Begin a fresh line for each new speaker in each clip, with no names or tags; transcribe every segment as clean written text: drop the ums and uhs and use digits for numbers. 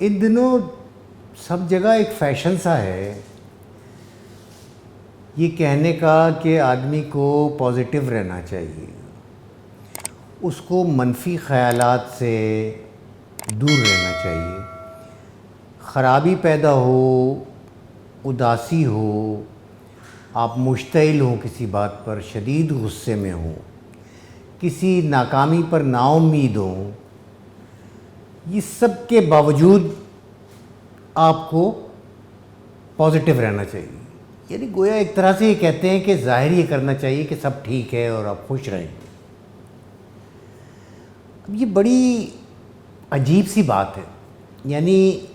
ان دنوں سب جگہ ایک فیشن سا ہے یہ کہنے کا کہ آدمی کو پازیٹیو رہنا چاہیے، اس کو منفی خیالات سے دور رہنا چاہیے. خرابی پیدا ہو، اداسی ہو، آپ مشتعل ہوں کسی بات پر، شدید غصے میں ہوں، کسی ناکامی پر نا امید ہوں، یہ سب کے باوجود آپ کو پازیٹیو رہنا چاہیے. یعنی گویا ایک طرح سے یہ کہتے ہیں کہ ظاہر یہ کرنا چاہیے کہ سب ٹھیک ہے اور آپ خوش رہیں. اب یہ بڑی عجیب سی بات ہے، یعنی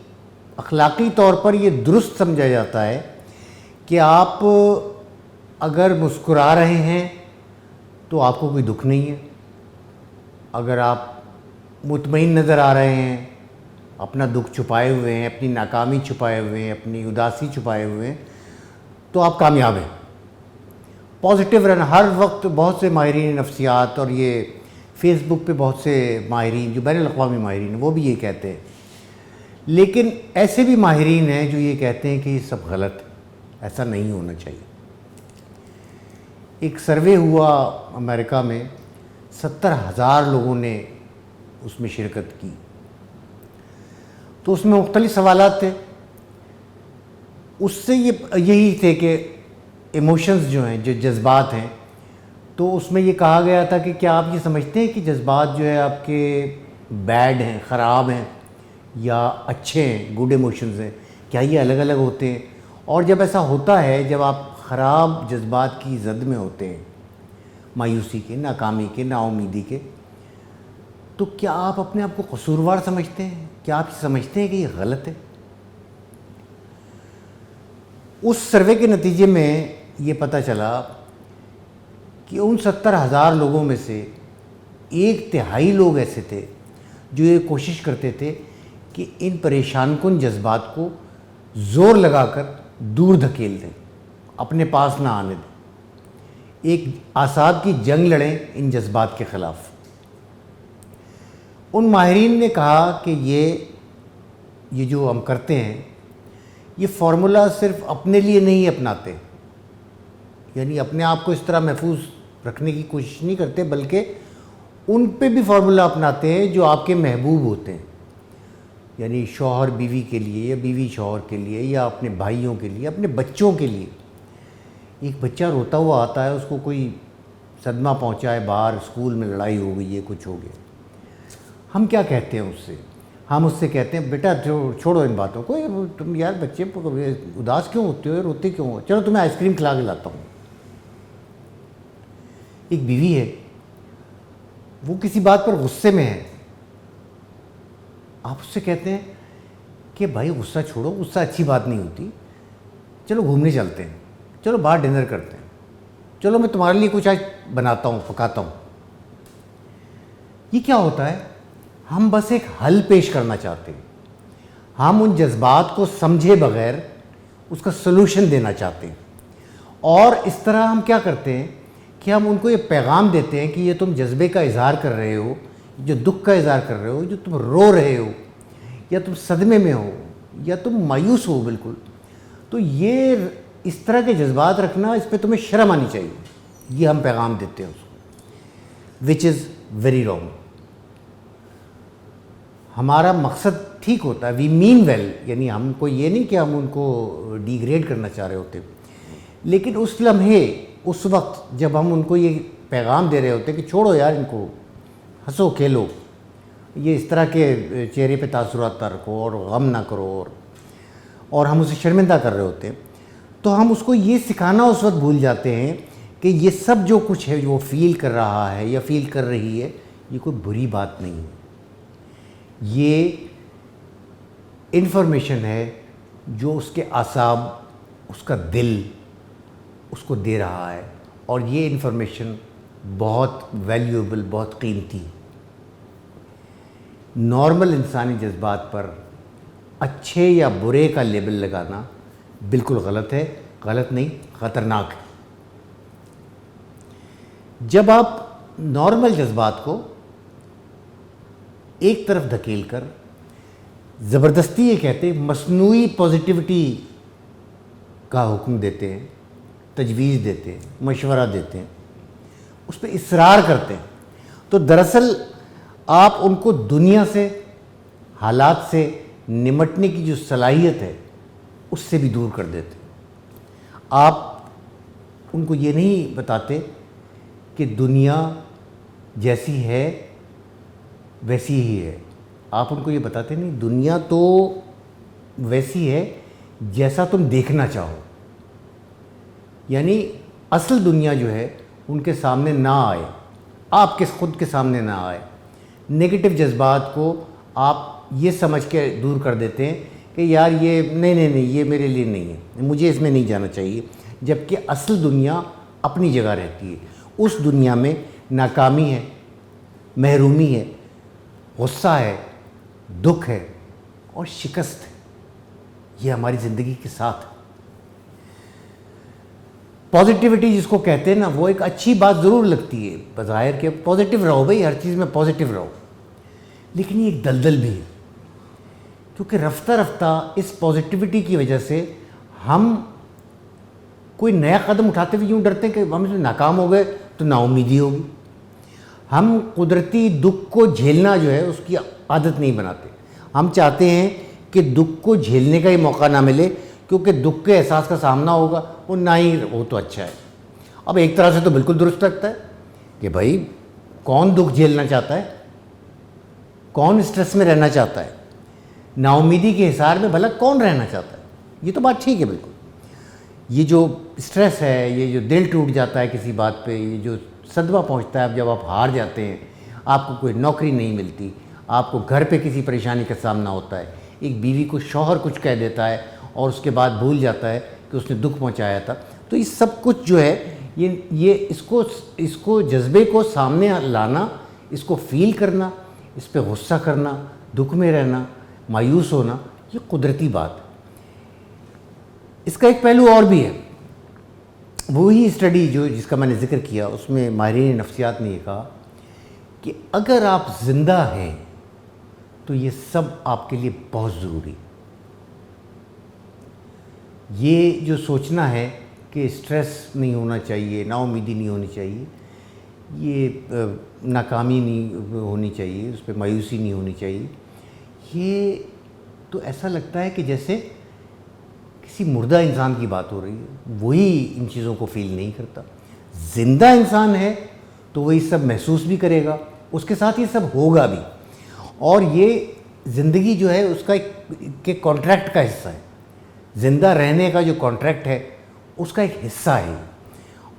اخلاقی طور پر یہ درست سمجھا جاتا ہے کہ آپ اگر مسکرا رہے ہیں تو آپ کو کوئی دکھ نہیں ہے، اگر آپ مطمئن نظر آ رہے ہیں، اپنا دکھ چھپائے ہوئے ہیں، اپنی ناکامی چھپائے ہوئے ہیں، اپنی اداسی چھپائے ہوئے ہیں، تو آپ کامیاب ہیں. پازیٹیو رہنا ہر وقت. بہت سے ماہرین نفسیات اور یہ فیس بک پہ بہت سے ماہرین جو بین الاقوامی ماہرین ہیں وہ بھی یہ کہتے ہیں، لیکن ایسے بھی ماہرین ہیں جو یہ کہتے ہیں کہ یہ سب غلط ہے، ایسا نہیں ہونا چاہیے. ایک سروے ہوا امریکہ میں، 70,000 لوگوں نے اس میں شرکت کی، تو اس میں مختلف سوالات تھے. اس سے یہی تھے کہ ایموشنز جو ہیں، جو جذبات ہیں، تو اس میں یہ کہا گیا تھا کہ کیا آپ یہ سمجھتے ہیں کہ جذبات جو ہے آپ کے بیڈ ہیں، خراب ہیں، یا اچھے ہیں، گڈ ایموشنز ہیں، کیا یہ الگ الگ ہوتے ہیں؟ اور جب ایسا ہوتا ہے، جب آپ خراب جذبات کی زد میں ہوتے ہیں، مایوسی کے، ناکامی کے، نا امیدی کے، تو کیا آپ اپنے آپ کو قصوروار سمجھتے ہیں؟ کیا آپ سمجھتے ہیں کہ یہ غلط ہے؟ اس سروے کے نتیجے میں یہ پتہ چلا کہ ان 70,000 لوگوں میں سے 1/3 لوگ ایسے تھے جو یہ کوشش کرتے تھے کہ ان پریشان کن جذبات کو زور لگا کر دور دھکیل دیں، اپنے پاس نہ آنے دیں، ایک اعصاب کی جنگ لڑیں ان جذبات کے خلاف. ان ماہرین نے کہا کہ یہ جو ہم کرتے ہیں، یہ فارمولہ صرف اپنے لیے نہیں اپناتے، یعنی اپنے آپ کو اس طرح محفوظ رکھنے کی کوشش نہیں کرتے، بلکہ ان پہ بھی فارمولہ اپناتے ہیں جو آپ کے محبوب ہوتے ہیں، یعنی شوہر بیوی کے لیے، یا بیوی شوہر کے لیے، یا اپنے بھائیوں کے لیے، اپنے بچوں کے لیے. ایک بچہ روتا ہوا آتا ہے، اس کو کوئی صدمہ پہنچا ہے، باہر اسکول میں لڑائی ہو گئی ہے، کچھ ہو گیا، ہم کیا کہتے ہیں اس سے؟ ہم اس سے کہتے ہیں بیٹا چھوڑو ان باتوں کو، تم یار بچے اداس کیوں ہوتے ہو، روتے کیوں ہو، چلو تمہیں آئس کریم کھلا کے لاتا ہوں. ایک بیوی ہے، وہ کسی بات پر غصے میں ہے، آپ اس سے کہتے ہیں کہ بھائی غصہ چھوڑو، غصہ اچھی بات نہیں ہوتی، چلو گھومنے چلتے ہیں، چلو باہر ڈنر کرتے ہیں، چلو میں تمہارے لیے کچھ آج بناتا ہوں، پکاتا ہوں. یہ کیا ہوتا ہے؟ ہم بس ایک حل پیش کرنا چاہتے ہیں، ہم ان جذبات کو سمجھے بغیر اس کا سلوشن دینا چاہتے ہیں. اور اس طرح ہم کیا کرتے ہیں کہ ہم ان کو یہ پیغام دیتے ہیں کہ یہ تم جذبے کا اظہار کر رہے ہو، جو دکھ کا اظہار کر رہے ہو، جو تم رو رہے ہو، یا تم صدمے میں ہو، یا تم مایوس ہو بالکل، تو یہ اس طرح کے جذبات رکھنا، اس پہ تمہیں شرم آنی چاہیے. یہ ہم پیغام دیتے ہیں اس کو، وچ از ویری رانگ. ہمارا مقصد ٹھیک ہوتا ہے، وی مین ویل، یعنی ہم کو یہ نہیں کہ ہم ان کو ڈیگریڈ کرنا چاہ رہے ہوتے، لیکن اس لمحے، اس وقت جب ہم ان کو یہ پیغام دے رہے ہوتے کہ چھوڑو یار ان کو، ہنسو کھیلو، یہ اس طرح کے چہرے پہ تاثرات نہ رکھو، اور غم نہ کرو، اور ہم اسے شرمندہ کر رہے ہوتے ہیں، تو ہم اس کو یہ سکھانا اس وقت بھول جاتے ہیں کہ یہ سب جو کچھ ہے، جو وہ فیل کر رہا ہے یا فیل کر رہی ہے، یہ کوئی بری بات نہیں ہے. یہ انفارمیشن ہے جو اس کے اعصاب، اس کا دل اس کو دے رہا ہے، اور یہ انفارمیشن بہت ویلیوبل، بہت قیمتی. نارمل انسانی جذبات پر اچھے یا برے کا لیبل لگانا بالکل غلط ہے، غلط نہیں، خطرناک ہے. جب آپ نارمل جذبات کو ایک طرف دھکیل کر زبردستی یہ کہتے ہیں مصنوعی پازیٹیوٹی کا حکم دیتے ہیں، تجویز دیتے ہیں، مشورہ دیتے ہیں، اس پہ اصرار کرتے ہیں، تو دراصل آپ ان کو دنیا سے، حالات سے نمٹنے کی جو صلاحیت ہے اس سے بھی دور کر دیتے ہیں۔ آپ ان کو یہ نہیں بتاتے کہ دنیا جیسی ہے ویسی ہی ہے، آپ ان کو یہ بتاتے نہیں دنیا تو ویسی ہے جیسا تم دیکھنا چاہو، یعنی اصل دنیا جو ہے ان کے سامنے نہ آئے، آپ کے خود کے سامنے نہ آئے۔ نگیٹو جذبات کو آپ یہ سمجھ کے دور کر دیتے ہیں کہ یار یہ نہیں یہ میرے لیے نہیں ہے، مجھے اس میں نہیں جانا چاہیے، جبکہ اصل دنیا اپنی جگہ رہتی ہے۔ اس دنیا میں ناکامی ہے، محرومی ہے، غصہ ہے، دکھ ہے اور شکست ہے، یہ ہماری زندگی کے ساتھ ہے۔ پازیٹیوٹی جس کو کہتے ہیں نا، وہ ایک اچھی بات ضرور لگتی ہے بظاہر کہ پازیٹیو رہو بھائی، ہر چیز میں پازیٹیو رہو، لیکن یہ ایک دلدل بھی ہے، کیونکہ رفتہ رفتہ اس پازیٹیوٹی کی وجہ سے ہم کوئی نیا قدم اٹھاتے ہوئے یوں ڈرتے ہیں کہ ہم اس میں ناکام ہو گئے تو نا امیدی ہوگی۔ ہم قدرتی دکھ کو جھیلنا جو ہے اس کی عادت نہیں بناتے، ہم چاہتے ہیں کہ دکھ کو جھیلنے کا ہی موقع نہ ملے، کیونکہ دکھ کے احساس کا سامنا ہوگا وہ نہ ہی ہو تو اچھا ہے۔ اب ایک طرح سے تو بالکل درست لگتا ہے کہ بھائی کون دکھ جھیلنا چاہتا ہے، کون اسٹریس میں رہنا چاہتا ہے، نا امیدی کے حصار میں بھلا کون رہنا چاہتا ہے، یہ تو بات ٹھیک ہے بالکل۔ یہ جو اسٹریس ہے، یہ جو دل ٹوٹ جاتا ہے کسی بات پہ، یہ جو صدمہ پہنچتا ہے جب آپ ہار جاتے ہیں، آپ کو کوئی نوکری نہیں ملتی، آپ کو گھر پہ کسی پریشانی کا سامنا ہوتا ہے، ایک بیوی کو شوہر کچھ کہہ دیتا ہے اور اس کے بعد بھول جاتا ہے کہ اس نے دکھ پہنچایا تھا، تو یہ سب کچھ جو ہے یہ اس کو جذبے کو سامنے لانا، اس کو فیل کرنا، اس پہ غصہ کرنا، دکھ میں رہنا، مایوس ہونا، یہ قدرتی بات ہے۔ اس کا ایک پہلو اور بھی ہے، وہی اسٹڈی جس کا میں نے ذکر کیا، اس میں ماہرین نفسیات نے یہ کہا کہ اگر آپ زندہ ہیں تو یہ سب آپ کے لیے بہت ضروری۔ یہ جو سوچنا ہے کہ اسٹریس نہیں ہونا چاہیے، نا امیدی نہیں ہونی چاہیے، یہ ناکامی نہیں ہونی چاہیے، اس پہ مایوسی نہیں ہونی چاہیے، یہ تو ایسا لگتا ہے کہ جیسے کسی مردہ انسان کی بات ہو رہی ہے، وہی ان چیزوں کو فیل نہیں کرتا۔ زندہ انسان ہے تو وہ یہ سب محسوس بھی کرے گا، اس کے ساتھ یہ سب ہوگا بھی، اور یہ زندگی جو ہے اس کا ایک کانٹریکٹ کا حصہ ہے، زندہ رہنے کا جو کانٹریکٹ ہے اس کا ایک حصہ ہے۔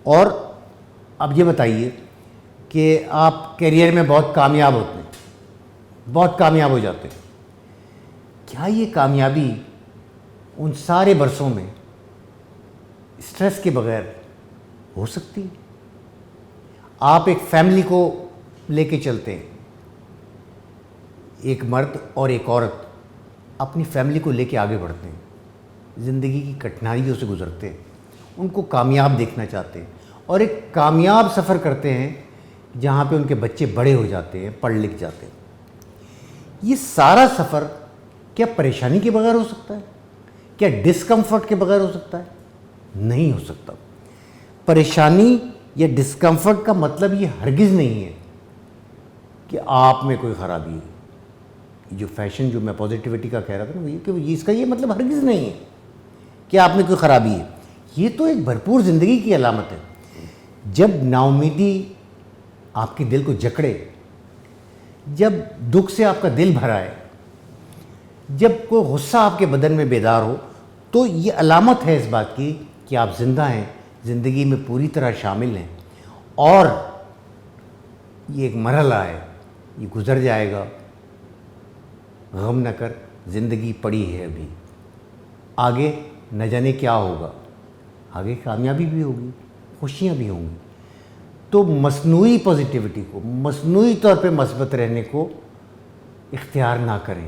اور اب یہ بتائیے کہ آپ کیریئر میں بہت کامیاب ہوتے ہیں، بہت کامیاب ہو جاتے ہیں، کیا یہ کامیابی ان سارے برسوں میں اسٹریس کے بغیر ہو سکتی ہے؟ آپ ایک فیملی کو لے کے چلتے ہیں، ایک مرد اور ایک عورت اپنی فیملی کو لے کے آگے بڑھتے ہیں، زندگی کی کٹھنائیوں سے گزرتے ہیں، ان کو کامیاب دیکھنا چاہتے ہیں، اور ایک کامیاب سفر کرتے ہیں جہاں پہ ان کے بچے بڑے ہو جاتے ہیں، پڑھ لکھ جاتے ہیں۔ یہ سارا سفر کیا پریشانی کے بغیر ہو سکتا ہے؟ کیا ڈسکمفرٹ کے بغیر ہو سکتا ہے؟ نہیں ہو سکتا۔ پریشانی یا ڈسکمفرٹ کا مطلب یہ ہرگز نہیں ہے کہ آپ میں کوئی خرابی ہے۔ جو فیشن جو میں پازیٹیوٹی کا کہہ رہا تھا نا، کہ اس کا یہ مطلب ہرگز نہیں ہے کہ آپ میں کوئی خرابی ہے، یہ تو ایک بھرپور زندگی کی علامت ہے۔ جب نا امیدی آپ کے دل کو جکڑے، جب دکھ سے آپ کا دل بھرا ہے، جب کوئی غصہ آپ کے بدن میں بیدار ہو، تو یہ علامت ہے اس بات کی کہ آپ زندہ ہیں، زندگی میں پوری طرح شامل ہیں، اور یہ ایک مرحلہ ہے، یہ گزر جائے گا، غم نہ کر، زندگی پڑی ہے ابھی، آگے نہ جانے کیا ہوگا، آگے کامیابی بھی ہوگی، خوشیاں بھی ہوں گی۔ تو مصنوعی پازیٹیوٹی کو، مصنوعی طور پہ مثبت رہنے کو اختیار نہ کریں،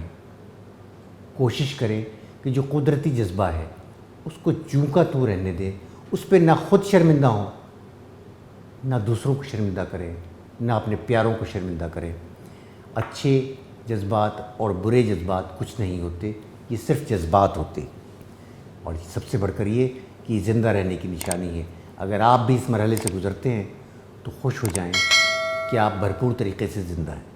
کوشش کریں کہ جو قدرتی جذبہ ہے اس کو جوں کا توں رہنے دیں، اس پہ نہ خود شرمندہ ہوں، نہ دوسروں کو شرمندہ کریں، نہ اپنے پیاروں کو شرمندہ کریں۔ اچھے جذبات اور برے جذبات کچھ نہیں ہوتے، یہ صرف جذبات ہوتے، اور سب سے بڑھ کر یہ کہ یہ زندہ رہنے کی نشانی ہے۔ اگر آپ بھی اس مرحلے سے گزرتے ہیں تو خوش ہو جائیں کہ آپ بھرپور طریقے سے زندہ ہیں۔